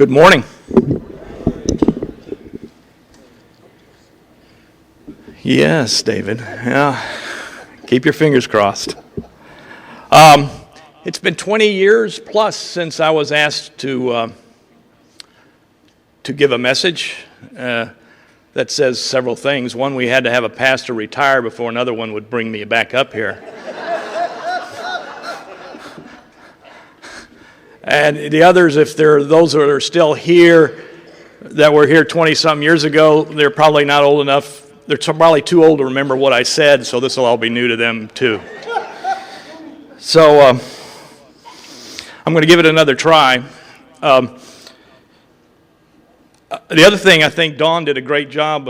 Good morning. Yes, David. Yeah, keep your fingers crossed. It's been 20 years plus since I was asked to give a message that says several things. One, we had to have a pastor retire before another one would bring me back up here. And the others, if they're those that are still here, that were here 20-something years ago, they're probably not old enough. They're probably too old to remember what I said, so this will all be new to them too. So I'm going to give it another try. The other thing, I think Dawn did a great job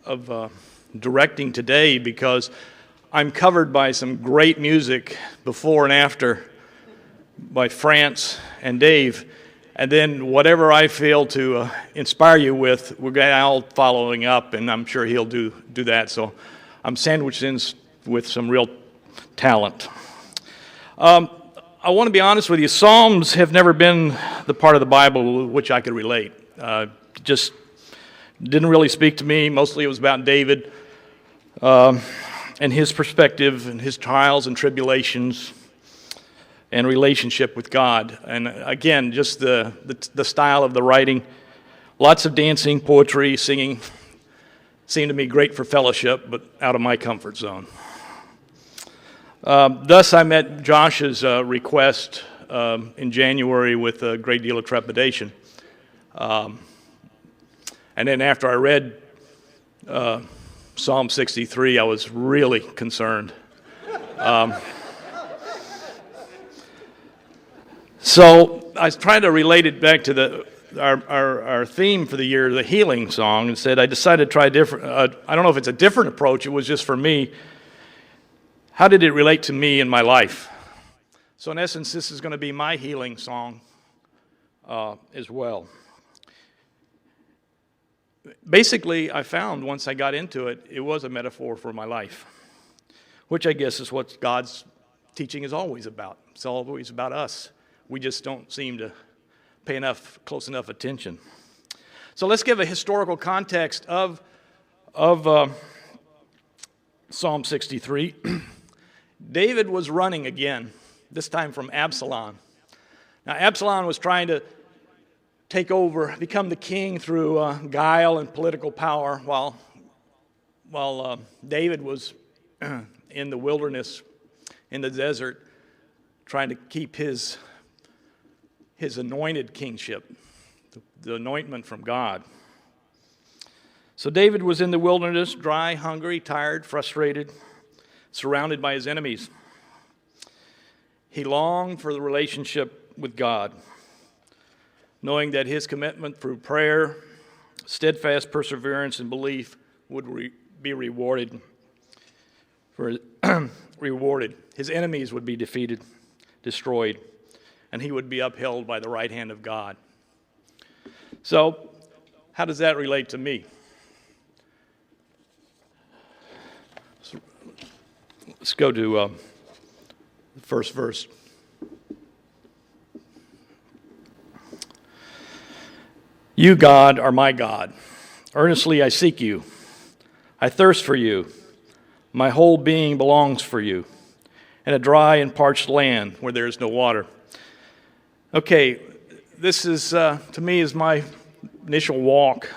of directing today, because I'm covered by some great music before and after by France and Dave, and then whatever I feel to inspire you with, we're all following up, and I'm sure he'll do that. So I'm sandwiched in with some real talent. I want to be honest with you. Psalms have never been the part of the Bible with which I could relate. Just didn't really speak to me. Mostly it was about David and his perspective and his trials and tribulations and relationship with God. And again, just the style of the writing. Lots of dancing, poetry, singing. Seemed to me great for fellowship, but out of my comfort zone. Thus, I met Josh's request in January with a great deal of trepidation. And then after I read Psalm 63, I was really concerned. So I was trying to relate it back to our theme for the year, the healing song, and said I decided to try a different, I don't know if it's a different approach, it was just for me. How did it relate to me in my life? So in essence, this is going to be my healing song as well. Basically, I found once I got into it, it was a metaphor for my life, which I guess is what God's teaching is always about. It's always about us. We just don't seem to pay close enough attention. So let's give a historical context of Psalm 63. David was running again, this time from Absalom. Now, Absalom was trying to take over, become the king through guile and political power, while David was in the wilderness, in the desert, trying to keep his anointed kingship, the anointment from God. So David was in the wilderness, dry, hungry, tired, frustrated, surrounded by his enemies. He longed for the relationship with God, knowing that his commitment through prayer, steadfast perseverance, and belief would be rewarded. Rewarded. His enemies would be defeated, destroyed, and he would be upheld by the right hand of God. So, how does that relate to me? Let's go to the first verse. You, God, are my God. Earnestly I seek you. I thirst for you. My whole being belongs for you, in a dry and parched land where there is no water. Okay, this is, to me, is my initial walk.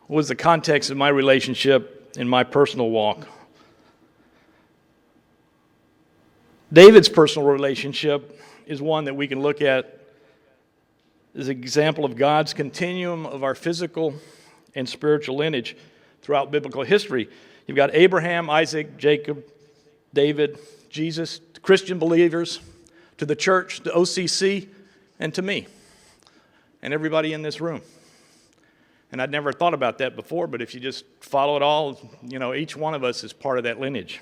What was the context of my relationship in my personal walk? David's personal relationship is one that we can look at as an example of God's continuum of our physical and spiritual lineage throughout biblical history. You've got Abraham, Isaac, Jacob, David, Jesus, Christian believers, to the church, to OCC, and to me, and everybody in this room. And I'd never thought about that before, but if you just follow it all, each one of us is part of that lineage.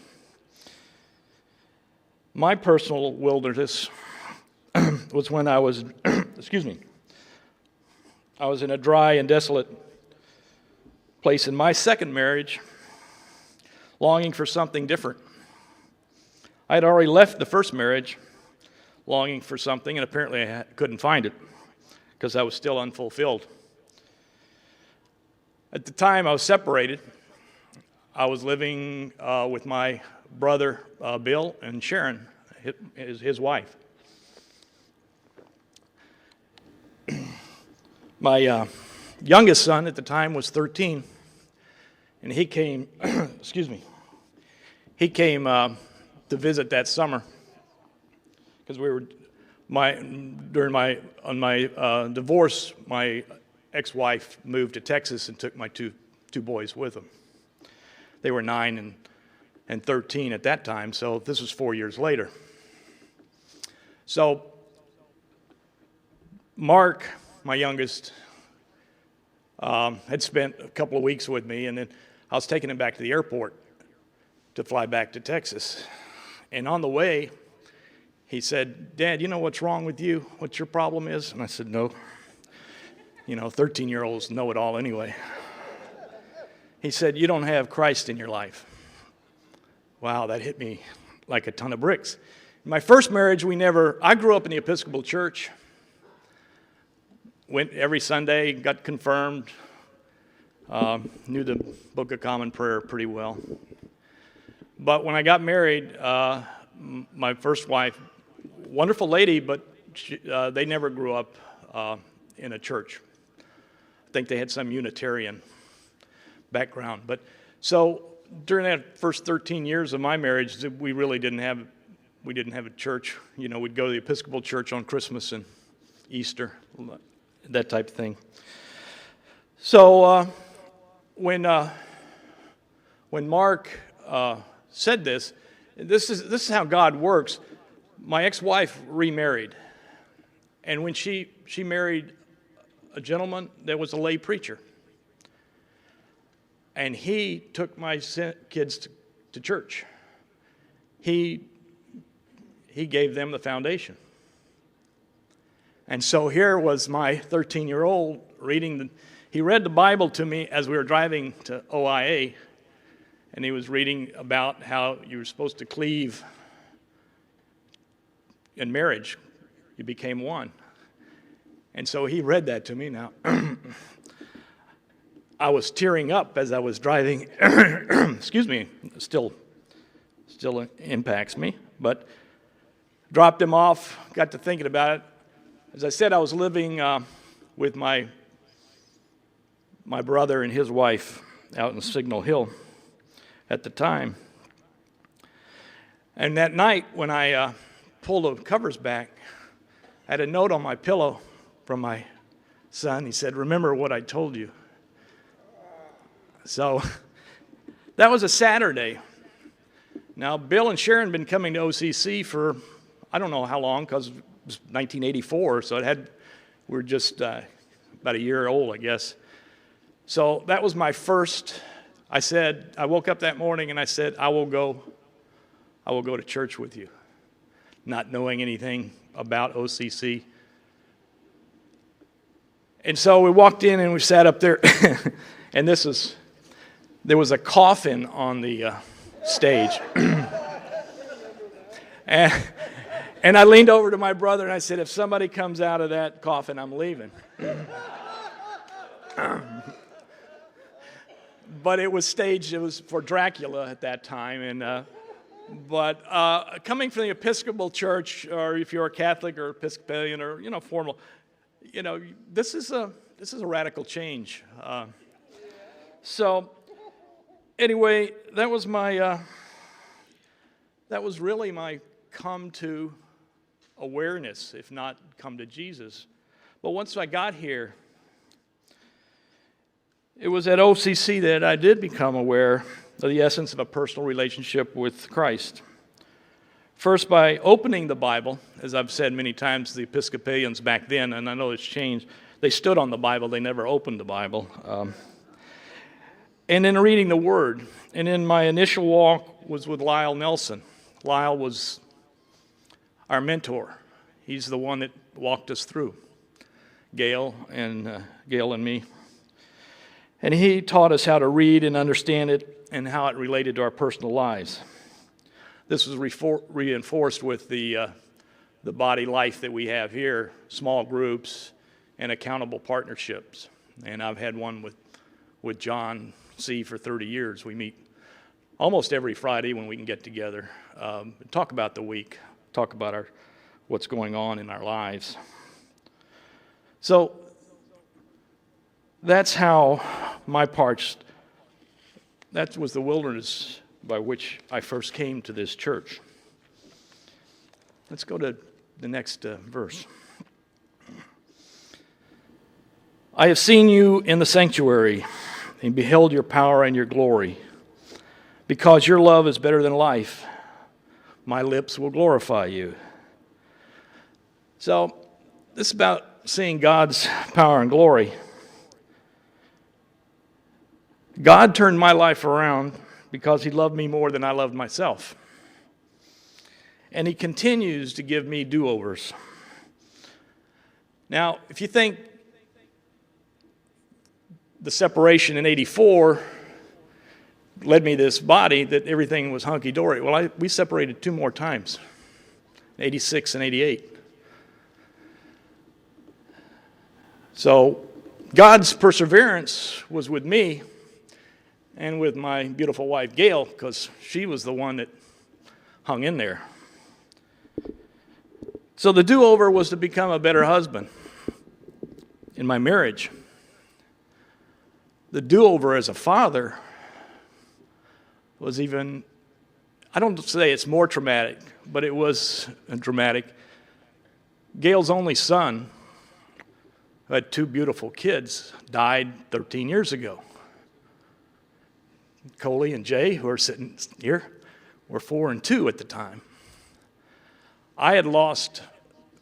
My personal wilderness was when I was, I was in a dry and desolate place in my second marriage, longing for something different. I had already left the first marriage, longing for something, and apparently I couldn't find it. because I was still unfulfilled. At the time I was separated, I was living with my brother Bill and Sharon, his wife. My youngest son at the time was 13, and he came, he came to visit that summer because during my divorce, my ex-wife moved to Texas and took my two boys with them. They were 9 and 13 at that time, so this was 4 years later. So Mark, my youngest, had spent a couple of weeks with me, and then I was taking him back to the airport to fly back to Texas. And on the way, he said, "Dad, you know what's wrong with you? What your problem is?" And I said, "No. 13-year-olds know it all anyway." He said, "You don't have Christ in your life." Wow, that hit me like a ton of bricks. In my first marriage, I grew up in the Episcopal Church. Went every Sunday, got confirmed, knew the Book of Common Prayer pretty well. But when I got married, my first wife, wonderful lady, but they never grew up in a church. I think they had some Unitarian background. But so during that first 13 years of my marriage, we really didn't have a church. We'd go to the Episcopal Church on Christmas and Easter, that type of thing. So when Mark said this is how God works. My ex-wife remarried, and when she married a gentleman that was a lay preacher, and he took my kids to church. He gave them the foundation. And so here was my 13-year-old he read the Bible to me as we were driving to OIA, and he was reading about how you were supposed to cleave in marriage. You became one. And so he read that to me. Now, I was tearing up as I was driving. Excuse me, still impacts me, but dropped him off, got to thinking about it. As I said, I was living with my brother and his wife out in Signal Hill at the time. And that night when I pulled the covers back, I had a note on my pillow from my son. He said, "Remember what I told you." So that was a Saturday. Now, Bill and Sharon had been coming to OCC for I don't know how long, because it was 1984, so we were just about a year old, I guess. So that was my first. I woke up that morning and I said, I will go to church with you, not knowing anything about OCC. And so we walked in and we sat up there, and there was a coffin on the stage. And I leaned over to my brother and I said, "If somebody comes out of that coffin, I'm leaving." But it was staged. It was for Dracula at that time. But coming from the Episcopal Church, or if you're a Catholic or Episcopalian or formal, this is a radical change. So anyway, that was really my come to awareness, if not come to Jesus. But once I got here, it was at OCC that I did become aware of the essence of a personal relationship with Christ. First, by opening the Bible, as I've said many times, the Episcopalians back then, and I know it's changed, they stood on the Bible, they never opened the Bible. And then reading the Word. And then my initial walk was with Lyle Nelson. Lyle was our mentor. He's the one that walked us through, Gail and me. And he taught us how to read and understand it and how it related to our personal lives. This was reinforced with the body life that we have here, small groups and accountable partnerships. And I've had one with John C. for 30 years. We meet almost every Friday when we can get together, talk about the week, talk about what's going on in our lives. So that's how my parts, that was the wilderness by which I first came to this church. Let's go to the next verse. I have seen you in the sanctuary and beheld your power and your glory. Because your love is better than life, my lips will glorify you. So this is about seeing God's power and glory. God turned my life around because he loved me more than I loved myself. And he continues to give me do-overs. Now, if you think the separation in 84 led me to this body, that everything was hunky-dory. Well, we separated 2 more times, 86 and 88. So God's perseverance was with me and with my beautiful wife, Gail, because she was the one that hung in there. So the do-over was to become a better husband in my marriage. The do-over as a father was even, I don't say it's more traumatic, but it was dramatic. Gail's only son, who had 2 beautiful kids, died 13 years ago. Coley and Jay, who are sitting here, were 4 and 2 at the time. I had lost,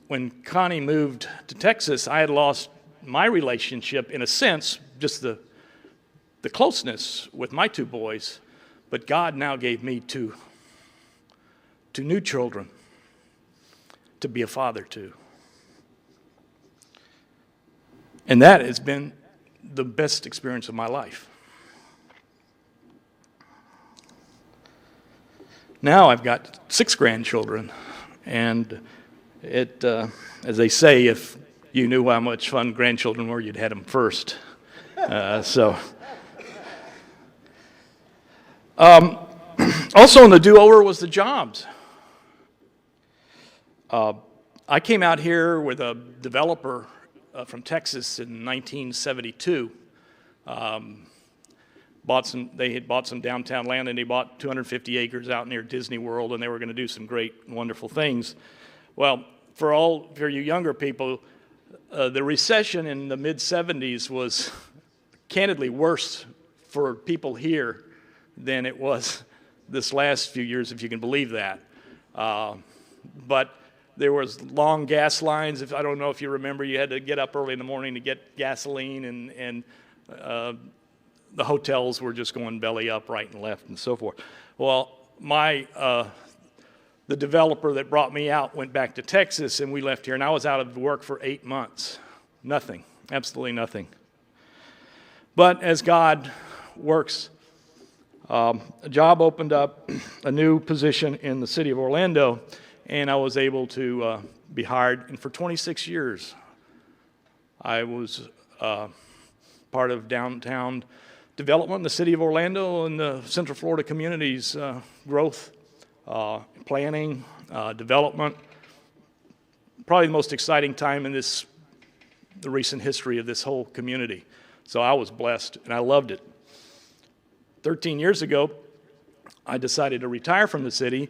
when Connie moved to Texas, I had lost my relationship, in a sense, just the closeness with my 2 boys. But God now gave me two new children to be a father to. And that has been the best experience of my life. Now I've got 6 grandchildren, and it, as they say, if you knew how much fun grandchildren were, you'd had them first. Also in the do-over was the jobs. I came out here with a developer from Texas in 1972. They had bought some downtown land, and they bought 250 acres out near Disney World, and they were going to do some great, wonderful things. Well, for you younger people, the recession in the mid-'70s was candidly worse for people here than it was this last few years, if you can believe that. But there was long gas lines. I don't know if you remember, you had to get up early in the morning to get gasoline, and the hotels were just going belly up right and left and so forth. Well, the developer that brought me out went back to Texas, and we left here, and I was out of work for 8 months. Nothing, absolutely nothing. But as God works, a job opened up, a new position in the city of Orlando, and I was able to be hired. And for 26 years, I was part of downtown development in the city of Orlando and the Central Florida community's growth, planning, development. Probably the most exciting time in the recent history of this whole community. So I was blessed, and I loved it. 13 years ago, I decided to retire from the city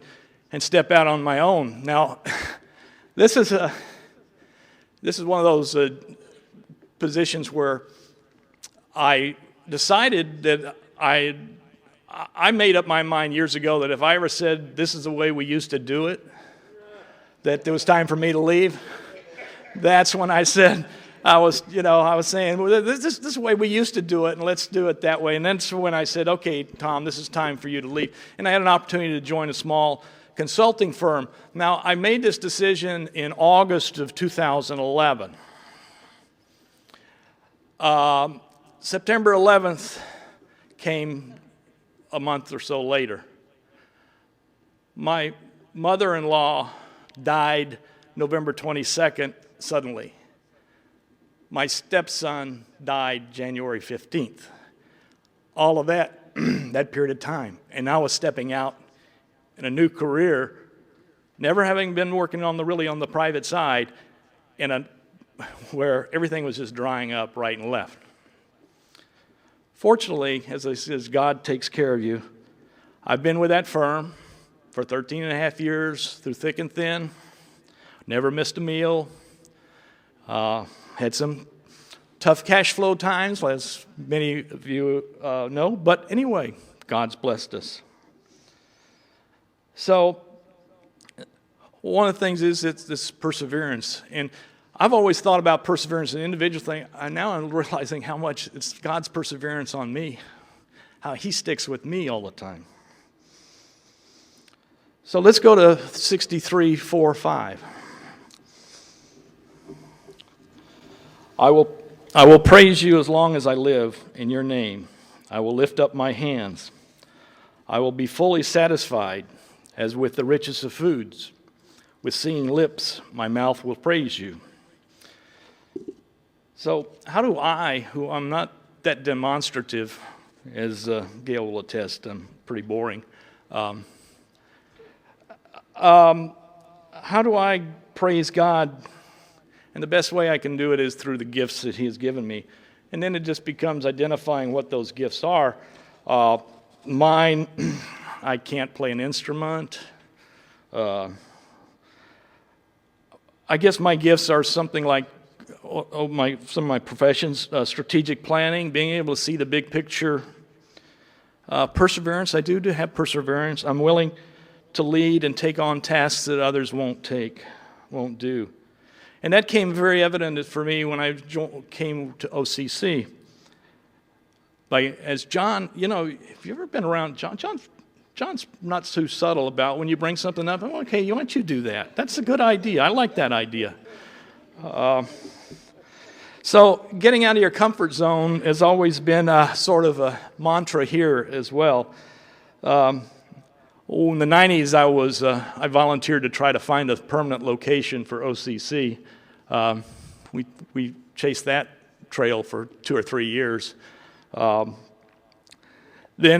and step out on my own. Now, this is one of those positions where I decided that I made up my mind years ago that if I ever said this is the way we used to do it, that it was time for me to leave. That's when I said, I was saying, well, this is the way we used to do it, and let's do it that way. And that's when I said, okay, Tom, this is time for you to leave. And I had an opportunity to join a small consulting firm. Now, I made this decision in August of 2011. September 11th came a month or so later. My mother-in-law died November 22nd suddenly. My stepson died January 15th. All of that, that period of time. And I was stepping out in a new career, never having been working on the private side, where everything was just drying up right and left. Fortunately, as I said, God takes care of you. I've been with that firm for 13 and a half years, through thick and thin. Never missed a meal. Had some tough cash flow times, as many of you know. But anyway, God's blessed us. So one of the things is it's this perseverance. And I've always thought about perseverance as an individual thing. Now I'm realizing how much it's God's perseverance on me, how he sticks with me all the time. So let's go to 63:4-5. I will praise you as long as I live in your name. I will lift up my hands. I will be fully satisfied as with the richest of foods. With singing lips, my mouth will praise you. So how do I, who I'm not that demonstrative, as Gail will attest, I'm pretty boring. How do I praise God? And the best way I can do it is through the gifts that he has given me. And then it just becomes identifying what those gifts are. Mine, I can't play an instrument. I guess my gifts are something like some of my professions, strategic planning, being able to see the big picture. Perseverance, I do have perseverance. I'm willing to lead and take on tasks that others won't do. And that came very evident for me when I came to OCC. As John, if you've ever been around John, John's not too subtle about when you bring something up, okay, why don't you do that? That's a good idea. I like that idea. So getting out of your comfort zone has always been sort of a mantra here as well. In the 90s, I volunteered to try to find a permanent location for OCC. We chased that trail for 2 or 3 years. Then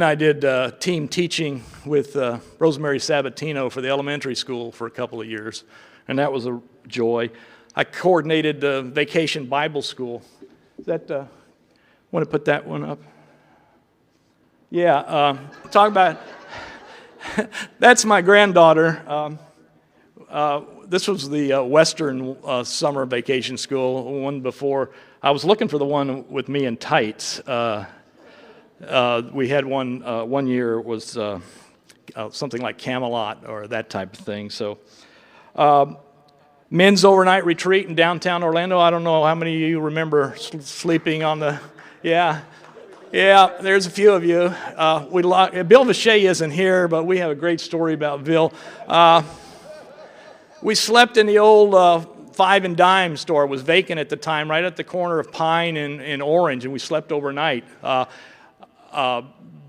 I did team teaching with Rosemary Sabatino for the elementary school for a couple of years, and that was a joy. I coordinated the Vacation Bible School. Want to put that one up? Yeah, talk about, that's my granddaughter. This was the Western summer vacation school, one before. I was looking for the one with me in tights. We had one year, it was something like Camelot or that type of thing. So, men's overnight retreat in downtown Orlando. I don't know how many of you remember sleeping on the, yeah, there's a few of you. Bill Vichet isn't here, but we have a great story about Bill. We slept in the old Five and Dime store. It was vacant at the time, right at the corner of Pine and Orange, and we slept overnight.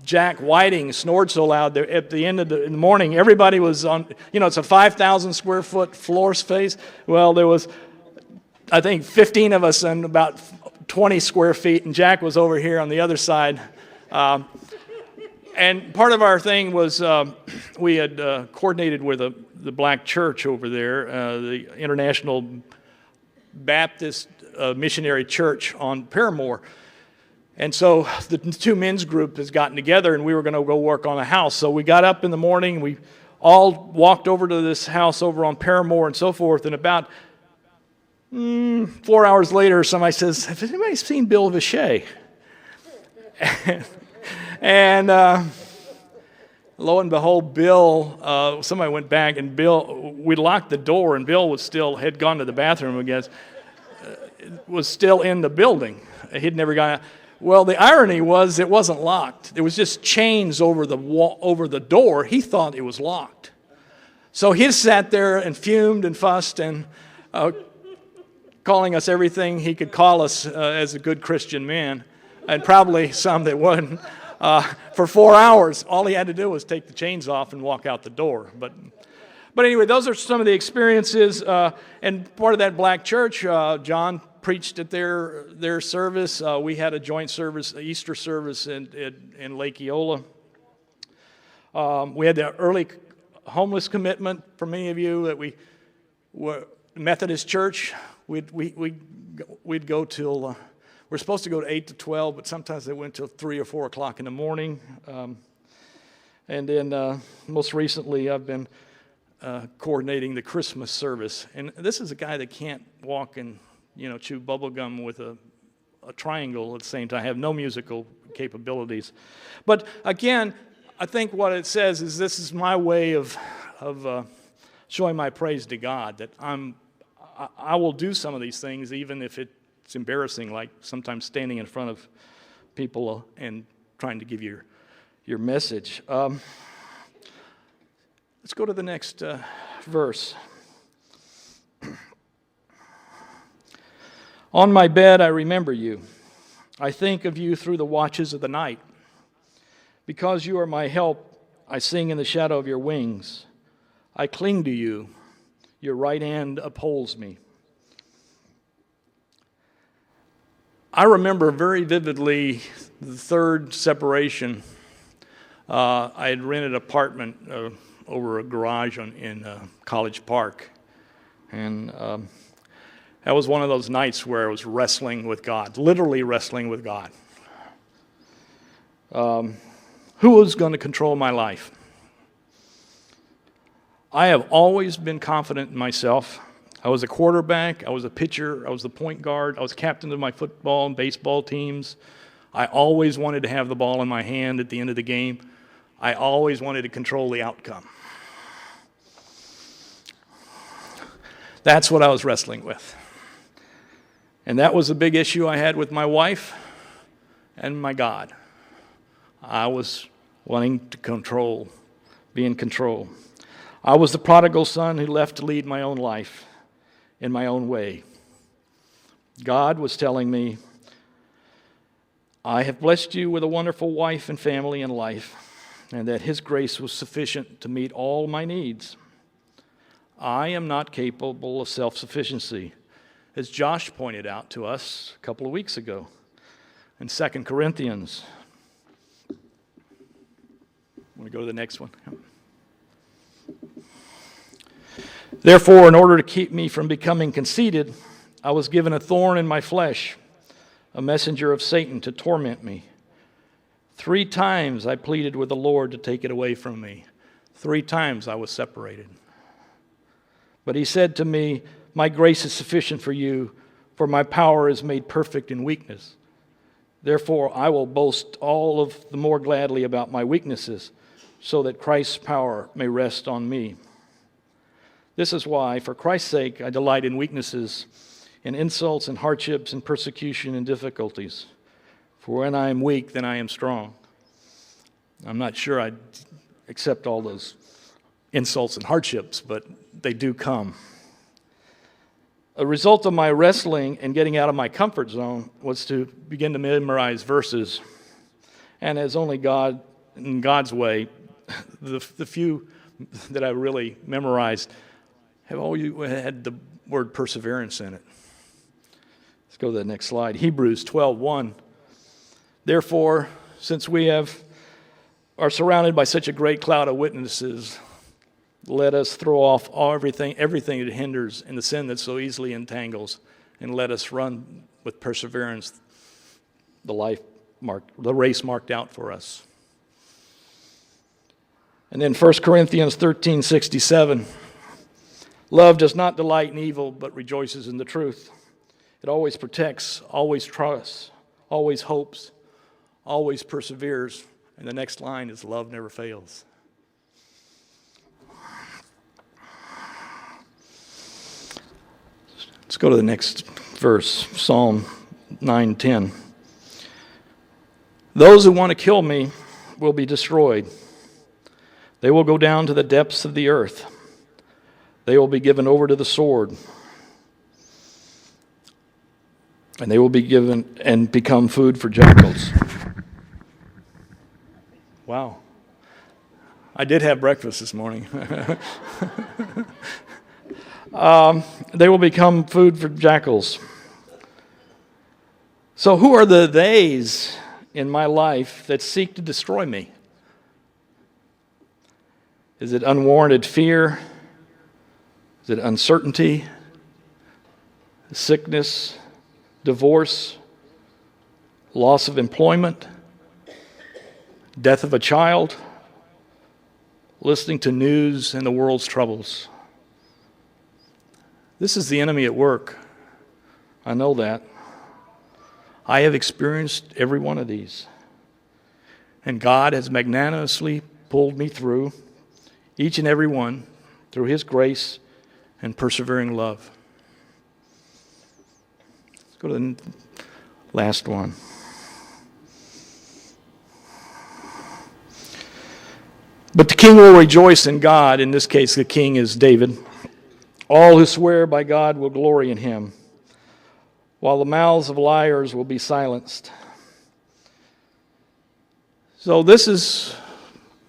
Jack Whiting snored so loud that at the end of the morning, everybody was on, it's a 5,000 square foot floor space. Well, there was, I think, 15 of us and about 20 square feet, and Jack was over here on the other side. And part of our thing was we had coordinated with the black church over there, the International Baptist Missionary Church on Paramore. And so the two men's group has gotten together, and we were going to go work on a house. So we got up in the morning, we all walked over to this house over on Paramore and so forth, and about 4 hours later, somebody says, "Have anybody seen Bill Vichet?" And lo and behold, Bill, somebody went back, and Bill, we locked the door, and Bill had gone to the bathroom, I guess, was still in the building. He'd never gone out. Well, the irony was it wasn't locked. There was just chains over the door. He thought it was locked. So he sat there and fumed and fussed and calling us everything he could call us as a good Christian man, and probably some that wouldn't. For 4 hours, all he had to do was take the chains off and walk out the door. But anyway, those are some of the experiences. And part of that black church, John preached at their service. We had a joint service, Easter service in Lake Eola. We had the early homeless commitment for many of you that we were Methodist Church. We'd go till we're supposed to go to 8 to 12, but sometimes they went till 3 or 4 o'clock in the morning. And then most recently, I've been coordinating the Christmas service. And this is a guy that can't walk and chew bubble gum with a triangle at the same time. I have no musical capabilities. But again, I think what it says is this is my way of showing my praise to God, that I will do some of these things even if it's embarrassing, like sometimes standing in front of people and trying to give your message. Let's go to the next verse. On my bed I remember you. I think of you through the watches of the night. Because you are my help, I sing in the shadow of your wings. I cling to you. Your right hand upholds me. I remember very vividly the third separation. I had rented an apartment over a garage in College Park. And that was one of those nights where I was wrestling with God, literally wrestling with God. Who was going to control my life? I have always been confident in myself. I was a quarterback, I was a pitcher, I was the point guard, I was captain of my football and baseball teams. I always wanted to have the ball in my hand at the end of the game. I always wanted to control the outcome. That's what I was wrestling with. And that was a big issue I had with my wife and my God. I was wanting to be in control. I was the prodigal son who left to lead my own life in my own way. God was telling me, I have blessed you with a wonderful wife and family and life, and that His grace was sufficient to meet all my needs. I am not capable of self-sufficiency, as Josh pointed out to us a couple of weeks ago in 2 Corinthians. Want to go to the next one? Therefore, in order to keep me from becoming conceited, I was given a thorn in my flesh, a messenger of Satan to torment me. 3 times I pleaded with the Lord to take it away from me. 3 times I was separated. But He said to me, my grace is sufficient for you, for my power is made perfect in weakness. Therefore, I will boast all of the more gladly about my weaknesses, so that Christ's power may rest on me. This is why, for Christ's sake, I delight in weaknesses, in insults and hardships and persecution and difficulties. For when I am weak, then I am strong. I'm not sure I'd accept all those insults and hardships, but they do come. A result of my wrestling and getting out of my comfort zone was to begin to memorize verses. And as only God, in God's way, the few that I really memorized have always had the word perseverance in it. Let's go to the next slide. Hebrews 12:1. Therefore, since we are surrounded by such a great cloud of witnesses, let us throw off everything that hinders and the sin that so easily entangles, and let us run with perseverance the race marked out for us. And then 1 Corinthians 13:67. Love does not delight in evil, but rejoices in the truth. It always protects, always trusts, always hopes, always perseveres. And the next line is love never fails. Let's go to the next verse, Psalm 9:10. Those who want to kill me will be destroyed. They will go down to the depths of the earth. They will be given over to the sword. And they will be given and become food for jackals. Wow. I did have breakfast this morning. They will become food for jackals. So who are the theys in my life that seek to destroy me? Is it unwarranted fear? Is it uncertainty? Sickness? Divorce? Loss of employment? Death of a child? Listening to news and the world's troubles? This is the enemy at work. I know that. I have experienced every one of these. And God has magnanimously pulled me through each and every one through His grace and persevering love. Let's go to the last one. But the king will rejoice in God. In this case, the king is David. All who swear by God will glory in Him, while the mouths of liars will be silenced. So this is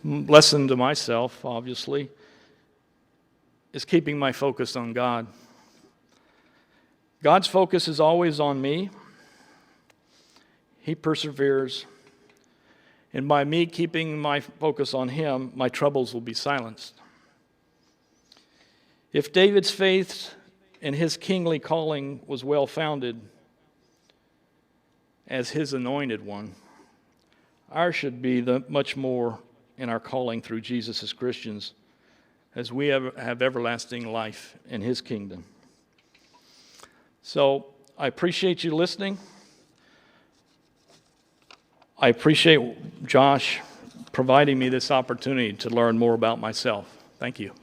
a lesson to myself, obviously, is keeping my focus on God. God's focus is always on me. He perseveres. And by me keeping my focus on Him, my troubles will be silenced. If David's faith and his kingly calling was well-founded as his anointed one, ours should be much more in our calling through Jesus as Christians, as we have everlasting life in His kingdom. So I appreciate you listening. I appreciate Josh providing me this opportunity to learn more about myself. Thank you.